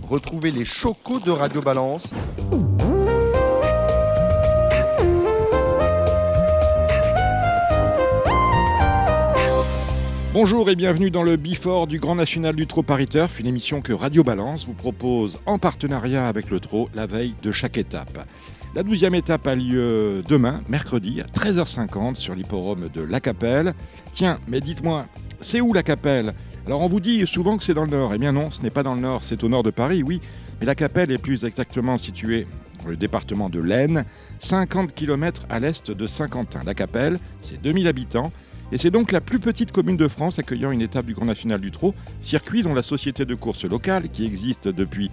Retrouvez les chocos de Radio Balance. Bonjour et bienvenue dans le Before du Grand National du Trot Paris Turf, une émission que Radio Balance vous propose en partenariat avec le trot la veille de chaque étape. La 12e étape a lieu demain, mercredi, à 13h50 sur l'hippodrome de La Capelle. Tiens, mais dites-moi, c'est où La Capelle ? Alors on vous dit souvent que c'est dans le nord. Eh bien non, ce n'est pas dans le nord, c'est au nord de Paris, oui. Mais La Capelle est plus exactement située dans le département de l'Aisne, 50 km à l'est de Saint-Quentin. La Capelle, c'est 2000 habitants. Et c'est donc la plus petite commune de France accueillant une étape du Grand National du Trot, circuit dont la société de course locale, qui existe depuis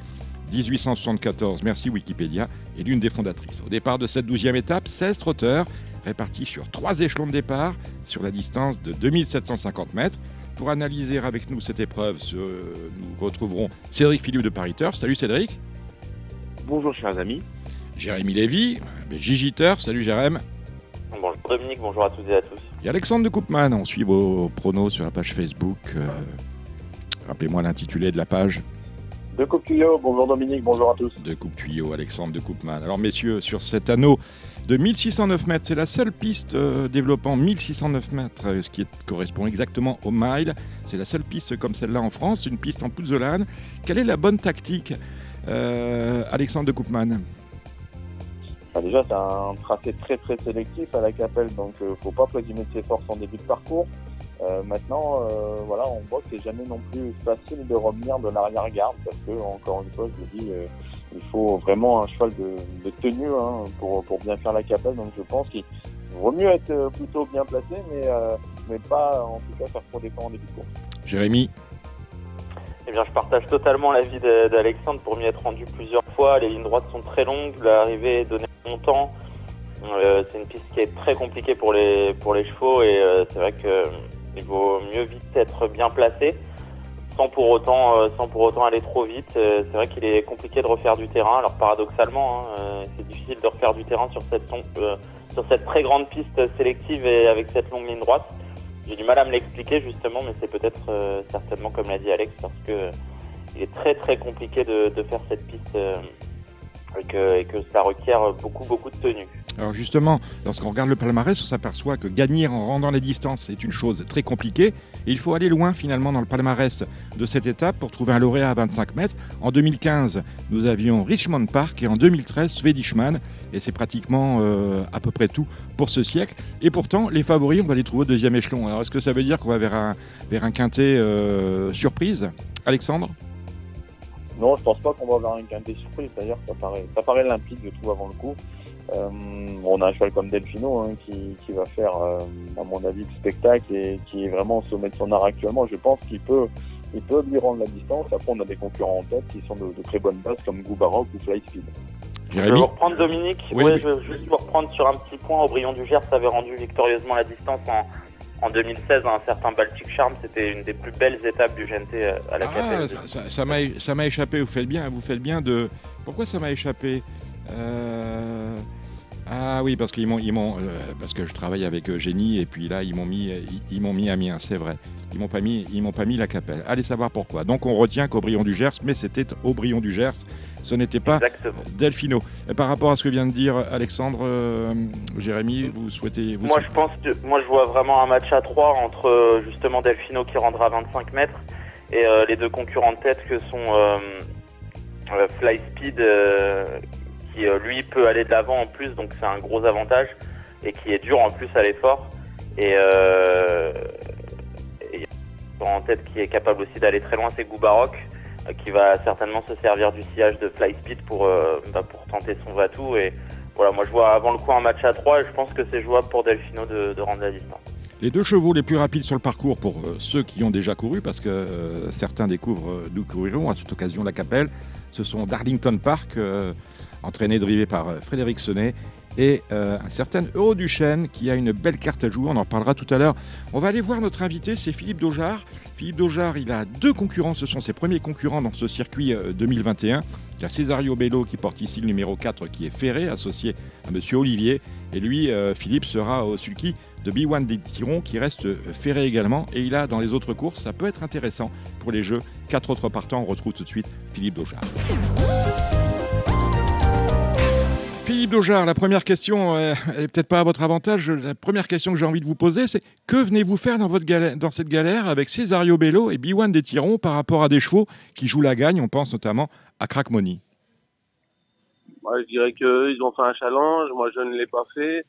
1874, merci Wikipédia, est l'une des fondatrices. Au départ de cette 12e étape, 16 trotteurs répartis sur 3 échelons de départ sur la distance de 2750 mètres. Pour analyser avec nous cette épreuve, nous retrouverons Cédric Philippe de Paris Turf. Salut Cédric. Bonjour chers amis. Jérémy Lévy, Gigi Turf. Salut Jérém. Bonjour Dominique, bonjour à toutes et à tous. Et Alexandre de Koopman, on suit vos pronos sur la page Facebook. Rappelez-moi l'intitulé de la page. De Coupe Tuyau, bonjour Dominique, bonjour à tous. De Coupe Tuyau, Alexandre de Koopman. Alors messieurs, sur cet anneau de 1609 mètres, c'est la seule piste développant 1609 mètres, ce qui correspond exactement au mile. C'est la seule piste comme celle-là en France, une piste en pouzzolane. Quelle est la bonne tactique, Alexandre de Koopman ? Déjà, c'est un tracé très très sélectif à La Capelle, donc faut pas présumer de ses forces en début de parcours. Maintenant, voilà, on voit que c'est jamais non plus facile de revenir de l'arrière-garde, parce que, encore une fois, je vous dis, il faut vraiment un cheval de tenue pour bien faire La Capelle. Donc je pense qu'il vaut mieux être plutôt bien placé, mais pas en tout cas faire trop d'efforts en début de course. Jérémy ? Eh bien, je partage totalement l'avis d'Alexandre pour m'y être rendu plusieurs fois. Les lignes droites sont très longues, l'arrivée est donnée longtemps. C'est une piste qui est très compliquée pour les chevaux et c'est vrai qu'il vaut mieux vite être bien placé sans pour autant aller trop vite. C'est vrai qu'il est compliqué de refaire du terrain. Alors paradoxalement, c'est difficile de refaire du terrain sur cette très grande piste sélective et avec cette longue ligne droite. J'ai du mal à me l'expliquer justement, mais c'est peut-être certainement comme l'a dit Alex, parce que il est très très compliqué de faire cette piste et que ça requiert beaucoup de tenue. Alors justement, lorsqu'on regarde le palmarès, on s'aperçoit que gagner en rendant les distances est une chose très compliquée. Et il faut aller loin finalement dans le palmarès de cette étape pour trouver un lauréat à 25 mètres. En 2015, nous avions Richmond Park et en 2013, Swedishman. Et c'est pratiquement à peu près tout pour ce siècle. Et pourtant, les favoris, on va les trouver au deuxième échelon. Alors est-ce que ça veut dire qu'on va vers un quintet surprise, Alexandre ? Non, je pense pas qu'on va avoir un quintet surprise. D'ailleurs, ça paraît limpide, je trouve, avant le coup. On a un cheval comme Delfino qui va faire, à mon avis, le spectacle et qui est vraiment au sommet de son art actuellement. Je pense qu'il peut lui rendre la distance. Après, on a des concurrents en tête qui sont de très bonnes bases comme Goubaroc ou Fly Speed. Jérémy. Je vais vous reprendre Dominique. Oui. Je veux juste vous reprendre sur un petit point. Aubryon du Gers avait rendu victorieusement la distance en 2016 à un certain Baltic Charm. C'était une des plus belles étapes du GNT à La Capelle. Ça m'a échappé. Vous faites bien de... Pourquoi ça m'a échappé Ah oui, parce parce que je travaille avec Eugénie et puis là ils m'ont mis Amiens, c'est vrai. Ils m'ont pas mis La Capelle. Allez savoir pourquoi. Donc on retient qu'Aubryon du Gers, mais c'était Aubryon du Gers, ce n'était pas Exactement. Delfino. Et par rapport à ce que vient de dire Alexandre, Jérémy, vous souhaitez... je vois vraiment un match à 3 entre justement Delfino qui rendra 25 mètres et les deux concurrents de tête que sont Fly Speed qui lui peut aller de l'avant en plus, donc c'est un gros avantage et qui est dur en plus à l'effort et en tête qui est capable aussi d'aller très loin, c'est Goubaroc qui va certainement se servir du sillage de Fly Speed pour tenter son va-tout. Et voilà, moi je vois avant le coup un match à 3 et je pense que c'est jouable pour Delfino de rendre la distance. Les deux chevaux les plus rapides sur le parcours pour ceux qui ont déjà couru, parce que certains découvrent d'où couriront à cette occasion La Capelle, ce sont Darlington Park, entraîné, drivé par Frédéric Sonnet, et un certain Euroduchesne qui a une belle carte à jouer, on en parlera tout à l'heure. On va aller voir notre invité, c'est Philippe Daugeard. Philippe Daugeard, il a 2 concurrents, ce sont ses premiers concurrents dans ce circuit 2021. Il y a Césario Bello qui porte ici le numéro 4 qui est ferré, associé à Monsieur Olivier. Et lui, Philippe, sera au sulky de B1 des Tirons qui reste ferré également. Et il a dans les autres courses, ça peut être intéressant pour les Jeux. 4 autres partants, on retrouve tout de suite Philippe Daugeard. Philippe Daugeard, la première question, elle n'est peut-être pas à votre avantage. La première question que j'ai envie de vous poser, c'est que venez-vous faire dans cette galère avec Cesario Bello et Biwan des Tirons par rapport à des chevaux qui jouent la gagne? On pense notamment à Crack Money. Moi, je dirais qu'ils ont fait un challenge. Moi, je ne l'ai pas fait.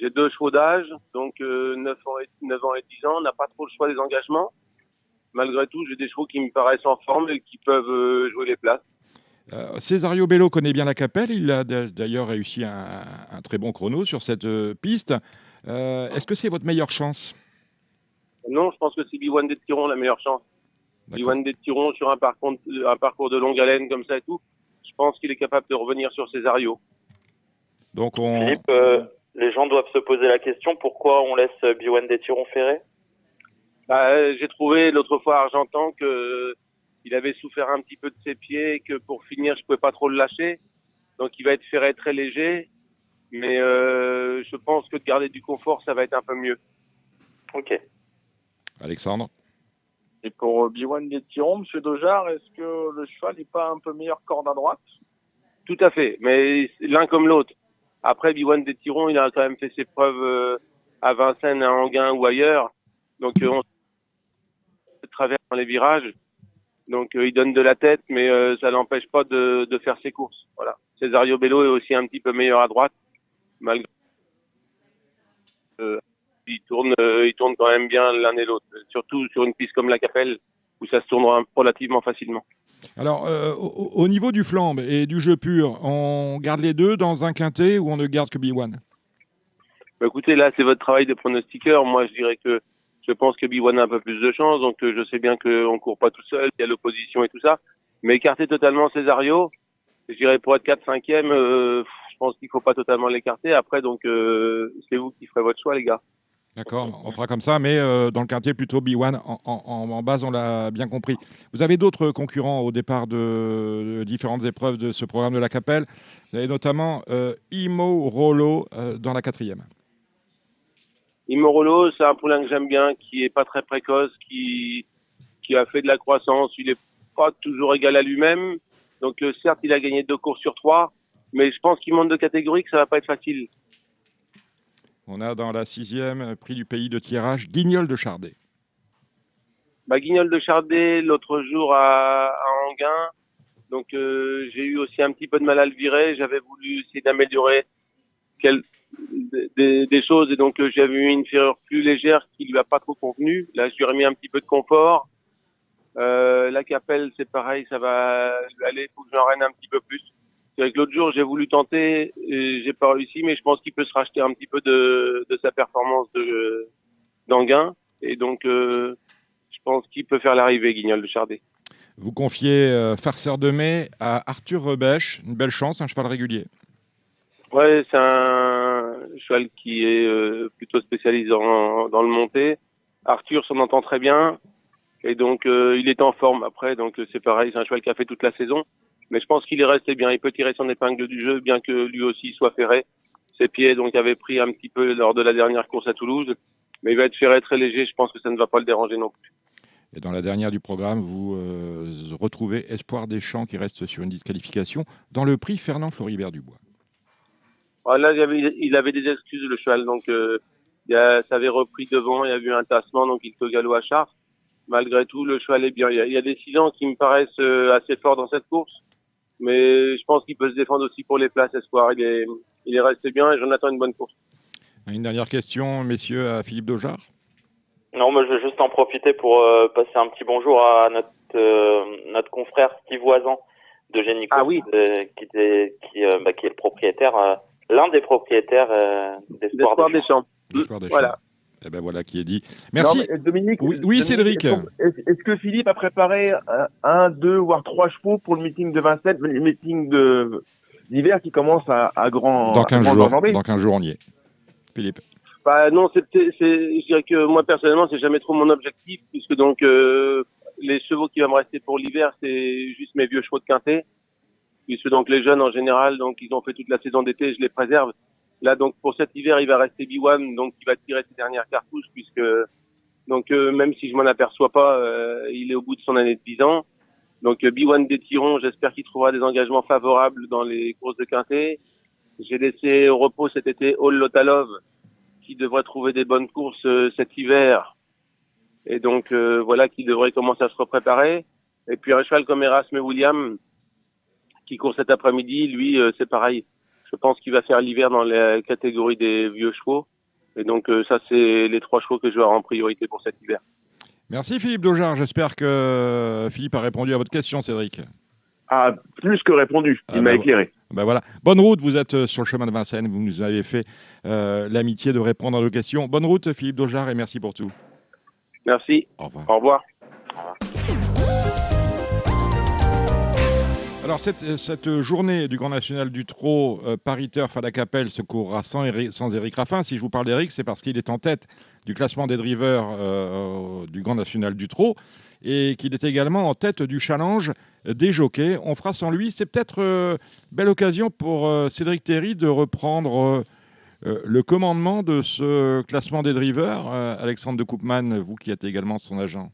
J'ai 2 chevaux d'âge, donc 9 ans et 10 ans. On n'a pas trop le choix des engagements. Malgré tout, j'ai des chevaux qui me paraissent en forme et qui peuvent jouer les places. Cesario Bello connaît bien la Capelle. Il a d'ailleurs réussi un très bon chrono sur cette piste. Est-ce que c'est votre meilleure chance? Non, je pense que c'est Biwan des Tirons la meilleure chance. Biwan des Tirons sur un parcours de longue haleine comme ça et tout. Je pense qu'il est capable de revenir sur Cesario. Donc Philippe, les gens doivent se poser la question, pourquoi on laisse Biwan des Tirons ferrer? J'ai trouvé l'autre fois à Argentan que il avait souffert un petit peu de ses pieds et que pour finir, je pouvais pas trop le lâcher. Donc il va être ferré très léger. Mais je pense que de garder du confort, ça va être un peu mieux. Ok. Alexandre? Et pour Biwan des Tirons, Monsieur Daugeard, est-ce que le cheval n'est pas un peu meilleur corde à droite? Tout à fait, mais l'un comme l'autre. Après, Biwan des Tirons, il a quand même fait ses preuves à Vincennes, à Anguin ou ailleurs. Donc on traverse dans les virages. Donc il donne de la tête, mais ça n'empêche pas de faire ses courses. Voilà. Cesario Bello est aussi un petit peu meilleur à droite, malgré il tourne quand même bien l'un et l'autre, surtout sur une piste comme la Capelle où ça se tourne relativement facilement. Alors, au niveau du flambe et du jeu pur, on garde les deux dans un quintet ou on ne garde que B1? Bah, écoutez, là, c'est votre travail de pronostiqueur. Moi, je dirais que je pense que B1 a un peu plus de chance, donc je sais bien qu'on court pas tout seul, il y a l'opposition et tout ça. Mais écarter totalement Cesario, je dirais pour être 4-5e, je pense qu'il faut pas totalement l'écarter. Après, donc, c'est vous qui ferez votre choix, les gars. D'accord, on fera comme ça, mais dans le quintet, plutôt B1 en base, on l'a bien compris. Vous avez d'autres concurrents au départ de différentes épreuves de ce programme de la Capelle. Vous avez notamment Imo Rollo dans la 4e. Imorolo, c'est un poulain que j'aime bien, qui est pas très précoce, qui a fait de la croissance. Il est pas toujours égal à lui-même. Donc, certes, il a gagné 2 courses sur 3, mais je pense qu'il monte de catégorie, que ça va pas être facile. On a dans la 6e, prix du pays de tirage, Guignol de Chardet. Guignol de Chardet, l'autre jour à Anguin. Donc, j'ai eu aussi un petit peu de mal à le virer. J'avais voulu essayer d'améliorer des choses et donc j'avais eu une ferrure plus légère qui lui a pas trop convenu. Là, je lui ai remis un petit peu de confort. La Capelle, c'est pareil, ça va aller. Faut que j'enraîne un petit peu plus. C'est vrai que l'autre jour, j'ai voulu tenter, et j'ai pas réussi, mais je pense qu'il peut se racheter un petit peu de sa performance d'Anguin. Et donc, je pense qu'il peut faire l'arrivée, Guignol de Chardet. Vous confiez Farceur de Mai à Arthur Rebèche. Une belle chance, un cheval régulier. Ouais, c'est un cheval qui est plutôt spécialisé dans le monté. Arthur s'en entend très bien. Et donc, il est en forme après. Donc, c'est pareil, c'est un cheval qui a fait toute la saison. Mais je pense qu'il est resté bien. Il peut tirer son épingle du jeu, bien que lui aussi soit ferré. Ses pieds, donc, avaient pris un petit peu lors de la dernière course à Toulouse. Mais il va être ferré très léger. Je pense que ça ne va pas le déranger non plus. Et dans la dernière du programme, vous retrouvez Espoir des Champs qui reste sur une disqualification dans le prix Fernand Floribert Dubois. Là, il avait des excuses, le cheval. Donc, ça avait repris devant. Il y a eu un tassement, donc il faut galop à Chartres. Malgré tout, le cheval est bien. Il y a des 6 ans qui me paraissent assez forts dans cette course. Mais je pense qu'il peut se défendre aussi pour les places, Espoir. Il est resté bien et j'en attends une bonne course. Une dernière question, messieurs, à Philippe Daugeard. Non, mais je vais juste en profiter pour passer un petit bonjour à notre confrère Steve Voisin de Génico, oui. qui est le propriétaire, l'un des propriétaires d'Espoir des Champs. Voilà. Eh ben voilà qui est dit. Merci. Non, Dominique, oui, Cédric. Est-ce que Philippe a préparé 1, 2, voire 3 chevaux pour le meeting de Vincennes, le meeting d'hiver qui commence à grand Dans 15 jours. Dans 15 jours, on y est. Philippe. Non, je dirais que moi personnellement, c'est jamais trop mon objectif, puisque donc les chevaux qui vont me rester pour l'hiver, c'est juste mes vieux chevaux de quintet, puisque donc les jeunes en général, donc ils ont fait toute la saison d'été, je les préserve. Là donc pour cet hiver, il va rester B1, donc il va tirer ses dernières cartouches, puisque Donc même si je m'en aperçois pas, il est au bout de son année de 10 ans. Donc B1 des Tirons, j'espère qu'il trouvera des engagements favorables dans les courses de Quintet. J'ai laissé au repos cet été All Lotalov, qui devrait trouver des bonnes courses cet hiver. Et donc voilà, qui devrait commencer à se repréparer. Et puis un cheval comme Erasme William, qui court cet après-midi, lui c'est pareil. Je pense qu'il va faire l'hiver dans la catégorie des vieux chevaux. Et donc ça c'est les 3 chevaux que je vais avoir en priorité pour cet hiver. Merci Philippe Daugeard. J'espère que Philippe a répondu à votre question, Cédric. Ah, plus que répondu. Il m'a éclairé. Ben voilà. Bonne route, vous êtes sur le chemin de Vincennes. Vous nous avez fait l'amitié de répondre à nos questions. Bonne route, Philippe Daugeard, et merci pour tout. Merci. Au revoir. Au revoir. Alors, cette journée du Grand National du Trot Paris Turf à la Capelle se courra sans Éric Raffin. Si je vous parle d'Éric, c'est parce qu'il est en tête du classement des drivers du Grand National du Trot et qu'il est également en tête du challenge des jockeys. On fera sans lui. C'est peut-être belle occasion pour Cédric Terry de reprendre le commandement de ce classement des drivers. Alexandre de Koopman, vous qui êtes également son agent.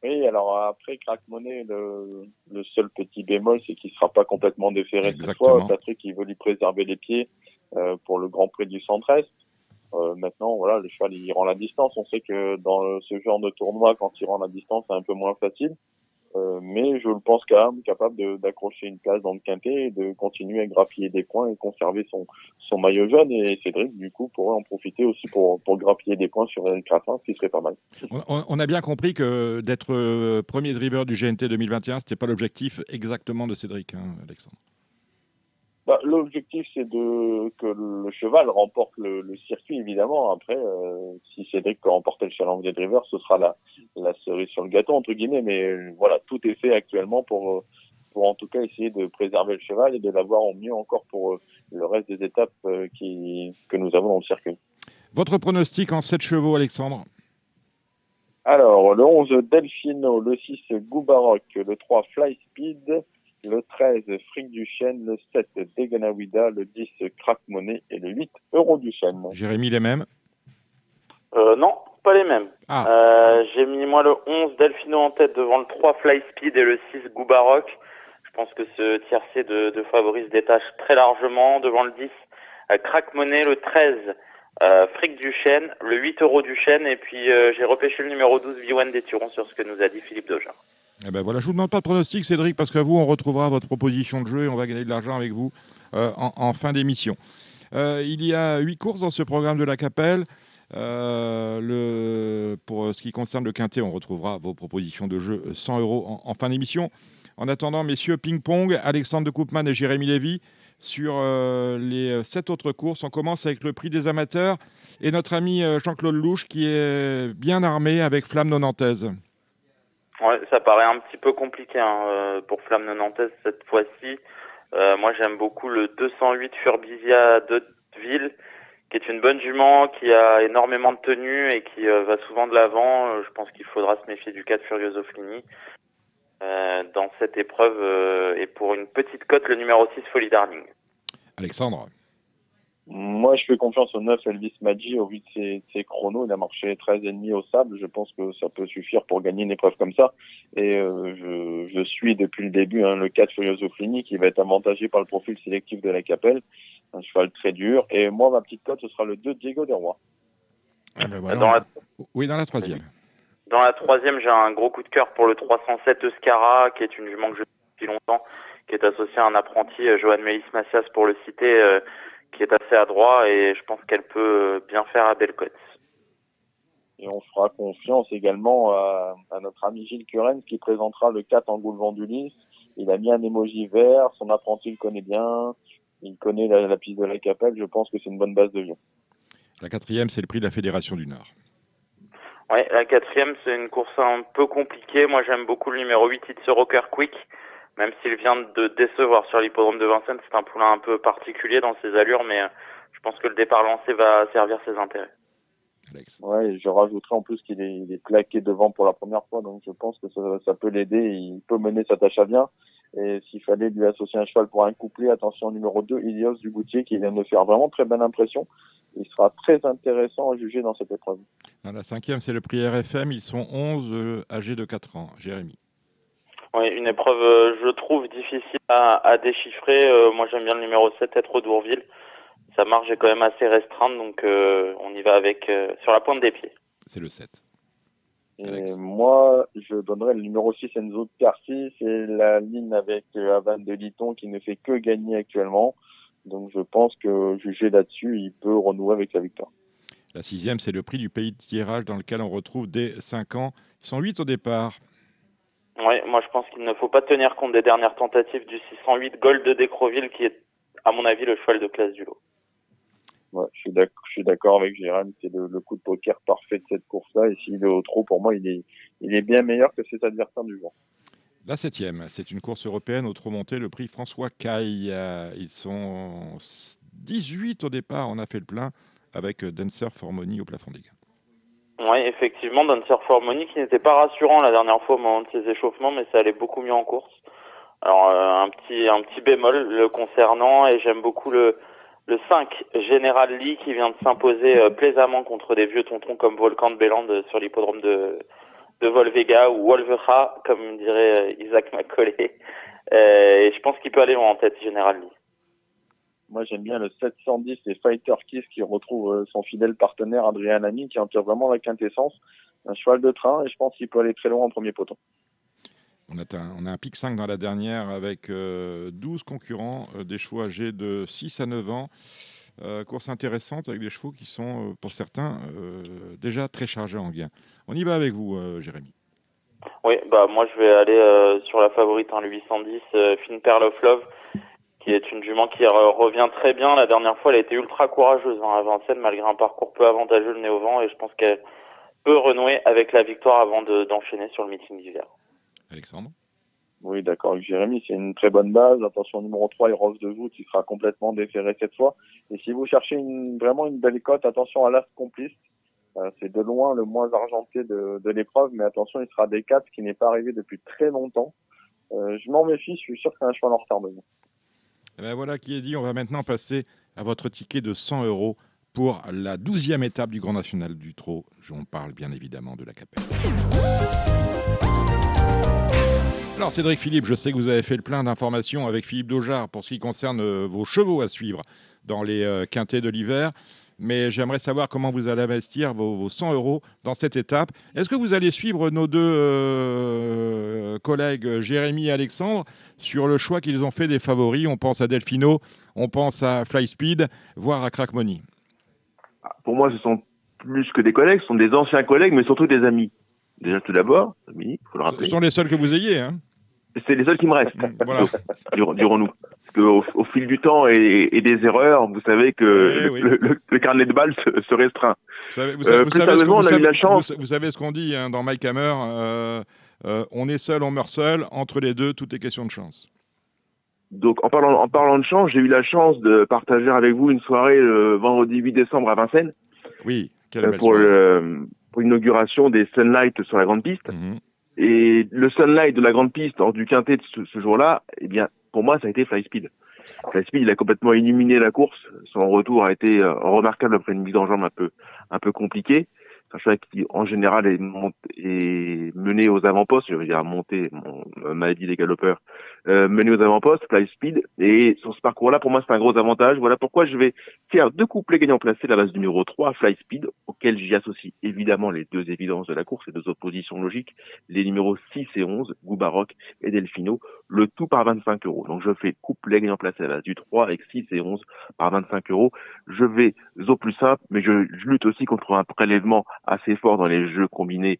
Oui, alors après Crack Money, le seul petit bémol, c'est qu'il ne sera pas complètement déféré cette fois. Patrick, il veut lui préserver les pieds pour le Grand Prix du Centre-Est. Maintenant, voilà, le cheval, il rend la distance. On sait que dans ce genre de tournoi, quand il rend la distance, c'est un peu moins facile. Mais je le pense quand même capable d'accrocher une place dans le quintet et de continuer à grappiller des points et conserver son maillot jaune. Et Cédric, du coup, pourrait en profiter aussi pour grappiller des points sur Éric Raffin, ce qui serait pas mal. On a bien compris que d'être premier driver du GNT 2021, c'était pas l'objectif exactement de Cédric, hein, Alexandre. L'objectif, c'est que le cheval remporte le circuit, évidemment. Après, si Cédric peut remporter le challenge des drivers, ce sera la cerise sur le gâteau, entre guillemets. Mais voilà, tout est fait actuellement pour en tout cas essayer de préserver le cheval et de l'avoir au mieux encore pour le reste des étapes que nous avons dans le circuit. Votre pronostic en 7 chevaux, Alexandre? Alors, le 11, Delfino, le 6, Goubaroc, le 3, Fly Speed, le 13, Fric du Chêne, le 7, Deganawida, le 10, Crack Money et le 8, Euro du Chêne. Jérémy, les mêmes? Non, pas les mêmes. J'ai mis moi le 11 Delfino en tête devant le 3 Fly Speed et le 6 Goubaroc. Je pense que ce tiercé de Fabrice détache très largement. Devant le 10, Crack Money, le 13, Fric du Chêne, le 8 Euro du Chêne, et puis j'ai repêché le numéro 12 B1 des Turons sur ce que nous a dit Philippe Daugeard. Eh ben voilà, je vous demande pas de pronostic, Cédric, parce qu'à vous, on retrouvera votre proposition de jeu et on va gagner de l'argent avec vous en fin d'émission. Il y a 8 courses dans ce programme de la Capelle. Pour ce qui concerne le quintet, on retrouvera vos propositions de jeu 100 € en fin d'émission. En attendant, messieurs, ping-pong, Alexandre de Koopman et Jérémy Lévy sur les 7 autres courses. On commence avec le prix des amateurs et notre ami Jean-Claude Louche qui est bien armé avec Flamme Nonantaise. Ouais, ça paraît un petit peu compliqué pour Flamme Nonantaise cette fois-ci. Moi, j'aime beaucoup le 208 Furbisia de Ville, qui est une bonne jument, qui a énormément de tenue et qui va souvent de l'avant. Je pense qu'il faudra se méfier du 4 Furioso Flini dans cette épreuve. Et pour une petite cote, le numéro 6 Folie Darling. Alexandre? Moi, je fais confiance au 9 Elvis Maggi au vu de ses chronos. Il a marché 13,5 au sable. Je pense que ça peut suffire pour gagner une épreuve comme ça. Et je suis depuis le début le 4 Furioso Flini qui va être avantagé par le profil sélectif de la Capelle. Un cheval très dur. Et moi, ma petite cote, ce sera le 2 Diego des Rois. Ah ben voilà. Oui, dans la troisième. Dans la troisième, j'ai un gros coup de cœur pour le 307 Euskara, qui est une jument que je suis depuis longtemps, qui est associée à un apprenti, Johan Melis Macias, pour le citer, qui est assez adroit et je pense qu'elle peut bien faire à Belcote. Et on fera confiance également à notre ami Gilles Curens qui présentera le 4 en Goulevent d'Ulysse. Il a mis un émoji vert, son apprenti le connaît bien, il connaît la piste de la Capelle, je pense que c'est une bonne base de jeu. La quatrième, c'est le prix de la Fédération du Nord. Oui, la quatrième, c'est une course un peu compliquée. Moi, j'aime beaucoup le numéro 8, It's a Rocker Quick. Même s'il vient de décevoir sur l'hippodrome de Vincennes, c'est un poulain un peu particulier dans ses allures, mais je pense que le départ lancé va servir ses intérêts. Alex. Ouais, je rajouterai en plus qu'il est plaqué devant pour la première fois, donc je pense que ça peut l'aider. Il peut mener sa tâche à bien. Et s'il fallait lui associer un cheval pour un couplet, attention, numéro 2, Ilios du Goutier, qui vient de faire vraiment très bonne impression. Il sera très intéressant à juger dans cette épreuve. Dans la 5e, c'est le prix RFM. Ils sont 11, âgés de 4 ans. Jérémy. Oui, une épreuve, je trouve, difficile à déchiffrer. Moi, j'aime bien le numéro 7, Être Dourville. Sa marge est quand même assez restreinte, donc on y va avec sur la pointe des pieds. C'est le 7. Et Alex. moi, je donnerais le numéro 6, Enzo Carci. C'est la ligne avec Avan de Liton qui ne fait que gagner actuellement. Donc je pense que jugé là-dessus, il peut renouer avec la victoire. La 6e, c'est le prix du pays de tirage dans lequel on retrouve des 5 ans. Ils sont 8 au départ. Oui, moi je pense qu'il ne faut pas tenir compte des dernières tentatives du 608 Gold de Décroville, qui est, à mon avis, le cheval de classe du lot. Ouais, je suis d'accord avec Gérard. C'est le coup de poker parfait de cette course-là. Et s'il est au trot, pour moi, il est bien meilleur que ses adversaires du jour. La 7e, c'est une course européenne au trot monté, le prix François Caille. Ils sont 18 au départ, on a fait le plein avec Dancer for Money au plafond des gains. Oui, effectivement, Dancer for Money qui n'était pas rassurant la dernière fois au moment de ses échauffements, mais ça allait beaucoup mieux en course. Alors un petit bémol le concernant, et j'aime beaucoup le 5 General Lee qui vient de s'imposer plaisamment contre des vieux tontons comme Volcan de Béland sur l'hippodrome de Volvega, ou Wolvera, comme dirait Isaac Macaulay. Et je pense qu'il peut aller loin en tête, General Lee. Moi, j'aime bien le 710 et Fighter Kiss qui retrouve son fidèle partenaire Adrien Lamy, qui en tire vraiment la quintessence. Un cheval de train, et je pense qu'il peut aller très loin en premier poteau. On a un pic 5 dans la dernière avec 12 concurrents, des chevaux âgés de 6 à 9 ans. Course intéressante avec des chevaux qui sont, pour certains, déjà très chargés en gain. On y va avec vous, Jérémy. Oui, bah moi je vais aller sur la favorite, le 810 Fine Pearl of Love, qui est une jument qui revient très bien. La dernière fois, elle a été ultra courageuse à Vincennes, malgré un parcours peu avantageux le nez au vent, et je pense qu'elle peut renouer avec la victoire avant d'enchaîner sur le meeting d'hiver. Alexandre. Oui, d'accord avec Jérémy, c'est une très bonne base. Attention, numéro 3, Eros de Voûte, qui sera complètement déféré cette fois. Et si vous cherchez vraiment une belle cote, attention à l'As Complice. C'est de loin le moins argenté de l'épreuve, mais attention, il sera des 4 qui n'est pas arrivé depuis très longtemps. Je m'en méfie, je suis sûr que c'est un cheval en retard de vous. Et ben voilà qui est dit. On va maintenant passer à votre ticket de 100 € pour la 12e étape du Grand National du Trot. On parle bien évidemment de la Capelle. Alors Cédric Philippe, je sais que vous avez fait le plein d'informations avec Philippe Daugeard pour ce qui concerne vos chevaux à suivre dans les quintets de l'hiver. Mais j'aimerais savoir comment vous allez investir vos 100 € dans cette étape. Est-ce que vous allez suivre nos deux collègues Jérémy et Alexandre sur le choix qu'ils ont fait des favoris? On pense à Delfino, on pense à Fly Speed, voire à Crack Money. Pour moi, ce sont plus que des collègues, ce sont des anciens collègues, mais surtout des amis. Déjà, tout d'abord, amis, il faut le rappeler. Ce sont les seuls que vous ayez, hein? C'est les seuls qui me restent, voilà. dirons-nous. Parce qu'au fil du temps et des erreurs, vous savez que le carnet de balles se restreint. Vous savez ce qu'on dit hein, dans Mike Hammer, on est seul, on meurt seul, entre les deux, tout est question de chance. Donc en parlant de chance, j'ai eu la chance de partager avec vous une soirée le vendredi 8 décembre à Vincennes. Oui, quelle belle soirée. Pour l'inauguration des Sunlight sur la grande piste. Mmh. Et le Sunlight de la grande piste hors du quintet de ce jour-là, eh bien, pour moi, ça a été Fly Speed. Fly Speed, il a complètement illuminé la course. Son retour a été remarquable après une mise en jambe un peu compliquée. C'est un cheval qui, en général, est mené aux avant-postes. Je veux dire, monter, maladie des galopeurs, mené aux avant-postes, Fly Speed. Et sur ce parcours-là, pour moi, c'est un gros avantage. Voilà pourquoi je vais faire 2 couplets gagnants placés, la base numéro 3, Fly Speed, auquel j'y associe évidemment les 2 évidences de la course, les 2 oppositions logiques, les numéros 6 et 11, Goubaroc et Delfino, le tout par 25 €. Donc je fais couplet gagnant placé à la base du 3 avec 6 et 11 par 25 €. Je vais au plus simple, mais je lutte aussi contre un prélèvement assez fort dans les jeux combinés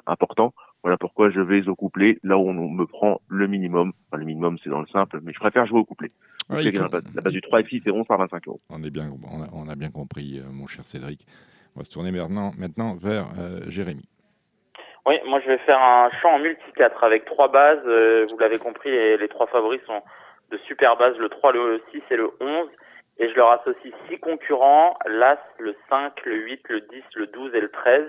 importants. Voilà pourquoi je vais au couplet, là où on me prend le minimum. Enfin, le minimum, c'est dans le simple, mais je préfère jouer au couplet. Ouais, la base du 3 et 6 et 11 par 25 €. On a bien compris, mon cher Cédric. On va se tourner maintenant vers Jérémy. Oui, moi je vais faire un champ en multi-4 avec 3 bases. Vous l'avez compris, les 3 favoris sont de super bases, le 3, le 6 et le 11. Et je leur associe 6 concurrents, l'As, le 5, le 8, le 10, le 12 et le 13.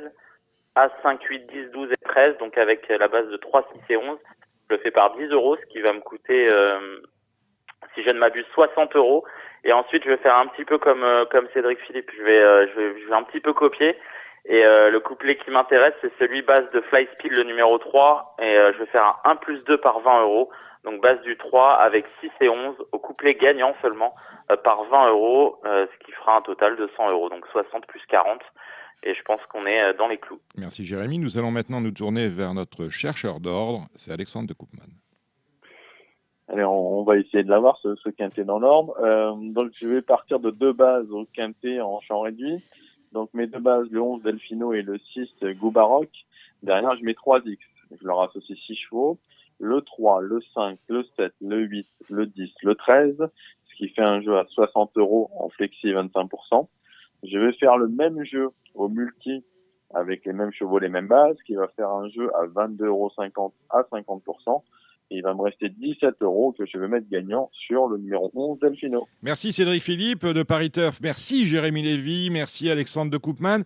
As, 5, 8, 10, 12 et 13, donc avec la base de 3, 6 et 11. Je le fais par 10 euros, ce qui va me coûter, si je ne m'abuse, 60 euros. Et ensuite, je vais faire un petit peu comme Cédric Philippe. Je vais un petit peu copier. Et le couplet qui m'intéresse, c'est celui base de Fly Speed, le numéro 3. Et je vais faire un 1 plus 2 par 20 euros. Donc base du 3 avec 6 et 11 au couplet gagnant seulement par 20 euros, ce qui fera un total de 100 euros. Donc 60 plus 40. Et je pense qu'on est dans les clous. Merci Jérémy. Nous allons maintenant nous tourner vers notre chercheur d'ordre, c'est Alexandre de Koopman. Allez, on va essayer de l'avoir, ce quintet dans l'ordre. Donc, je vais partir de 2 bases au quintet en champ réduit. Donc, mes 2 bases, le 11 Delfino et le 6 Goubaroc. Derrière, je mets 3 X. Je leur associe 6 chevaux. Le 3, le 5, le 7, le 8, le 10, le 13. Ce qui fait un jeu à 60 euros en flexi 25%. Je vais faire le même jeu au multi avec les mêmes chevaux, les mêmes bases, qui va faire un jeu à 22,50 euros à 50%. Et il va me rester 17 euros que je vais mettre gagnant sur le numéro 11 Delfino. Merci Cédric Philippe de Paris Turf. Merci Jérémy Lévy. Merci Alexandre de Koopman.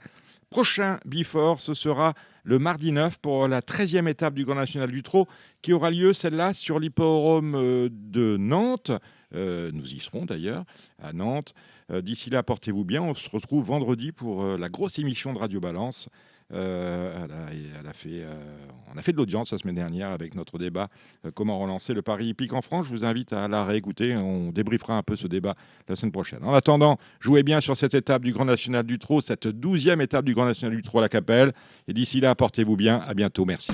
Prochain Before, ce sera le mardi 9 pour la 13e étape du Grand National du Trot qui aura lieu, celle-là, sur l'hippodrome de Nantes. Nous y serons d'ailleurs, à Nantes. D'ici là, portez-vous bien. On se retrouve vendredi pour la grosse émission de Radio Balance. On a fait de l'audience la semaine dernière avec notre débat comment relancer le pari hippique en France. Je vous invite à la réécouter. On débriefera un peu ce débat la semaine prochaine. En attendant, jouez bien sur cette étape du Grand National du Trot, cette 12e étape du Grand National du Trot à la Capelle. Et d'ici là, portez-vous bien. À bientôt. Merci.